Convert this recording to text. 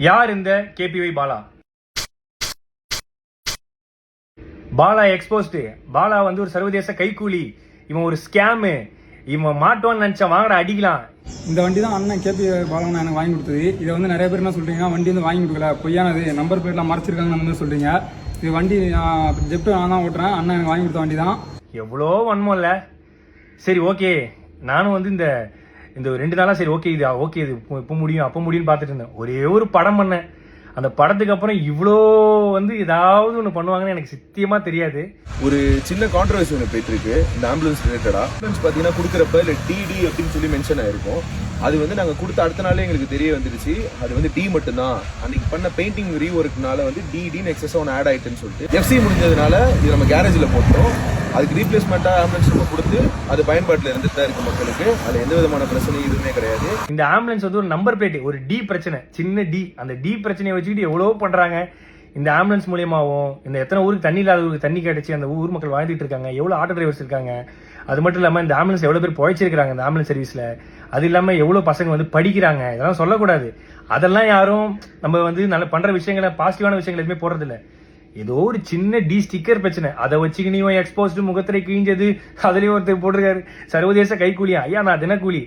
யார் இந்த KPY Bala? Bala exposed. Bala வந்து ஒரு சர்வதேச கைக்கூலி. இவன் ஒரு ஸ்கேமு. இவன் மாட்டோன்னு நினைச்சா வாங்கடா அடிக்கலாம். இந்த வண்டி தான் அண்ணன் கேபி பாலவன் எனக்கு வாங்கி கொடுத்தது. இதை வந்து நிறைய பேர் என்ன சொல்றீங்க, வண்டி வந்து வாங்கி கொடுக்கல, பொய்யானது, நம்பர் பிளேட்லாம் மறைச்சிருக்காங்கன்னு வந்து சொல்றீங்க. இது வண்டி ஜெப்ட் நான் தான் ஓட்டுறேன், அண்ணன் எனக்கு வாங்கி கொடுத்த வண்டி தான். எவ்வளோ வன்மம் இல்லை. சரி ஓகே, நானும் வந்து இந்த இந்த 2 நாளா சரி ஓகே இது ஓகே இது இப்போ முடியும் அப்போ முடியும்னு பார்த்துட்டு இருந்தேன். ஒரே ஒரு படம் பண்ணேன். அந்த படத்துக்கு அப்புறம் இவ்வளோ வந்து ஏதாவது ஒன்று பண்ணுவாங்கன்னு எனக்கு சத்தியமா தெரியாது. ஒரு சின்ன கான்ட்ரவர்சி ஒன்று போயிட்டு இருக்கு இந்த ஆம்புலன்ஸ் ரிலேட்டடா. ஆம்புலன்ஸ் பார்த்தீங்கன்னா கொடுக்குறப்ப இல்லை டிடி அப்படின்னு சொல்லி மென்ஷன் ஆயிருக்கும். அது வந்து நாங்கள் கொடுத்த அடுத்த நாளே எங்களுக்கு தெரிய வந்துருச்சு அது வந்து டி மட்டும்தான். அன்னைக்கு பண்ண பெயிண்டிங் ரீஒர்க்னால வந்து டிடின்னு எக்ஸஸாக ஒன்று ஆட் ஆயிட்டுன்னு சொல்லிட்டு எஃப்சி முடிஞ்சதுனால இது நம்ம கேரேஜில் போட்டோம். அதுக்கு ரீப்ளேஸ்மெண்ட்டாக ஆம்புலன்ஸ் நம்ம கொடுத்து அது பயன்பாட்டில் இருந்துட்டு தான் இருக்கு மக்களுக்கு. அதில் எந்த விதமான பிரச்சனையும் எதுவுமே கிடையாது. இந்த ஆம்புலன்ஸ் வந்து ஒரு நம்பர் பிளேட், ஒரு டி பிரச்சனை, சின்ன டி. அந்த டி பிரச்சனையை வச்சுக்கிட்டு எவ்வளோ பண்றாங்க. இந்த ஆம்புலன்ஸ் மூலியமாகவும் இந்த எத்தனை ஊருக்கு தண்ணி இல்லாத ஊருக்கு தண்ணி கிடைச்சி அந்த ஊர் மக்கள் வாழ்ந்துட்டு இருக்காங்க. எவ்வளோ ஆட்டோ டிரைவர்ஸ் இருக்காங்க. அது மட்டும் இல்லாமல் இந்த ஆம்புலன்ஸ் எவ்வளோ பேர் பிழைச்சிருக்காங்க இந்த ஆம்புலன்ஸ் சர்வீஸ்ல. அது இல்லாமல் எவ்வளோ பசங்க வந்து படிக்கிறாங்க. இதெல்லாம் சொல்லக்கூடாது. அதெல்லாம் யாரும் நம்ம வந்து நல்ல பண்ற விஷயங்களை பாசிட்டிவான விஷயங்கள் எதுவுமே போடுறதில்ல. ஏதோ ஒரு சின்ன டி ஸ்டிக்கர் பிரச்சனை, அதை வச்சுக்கினியும் எக்ஸ்போஸ்டு முகத்திரை கிழிஞ்சது அதுலயும் ஒருத்தர் போட்டிருக்காரு சர்வதேச கைக்கூலியா. ஐயா நான் தினக்கூலி.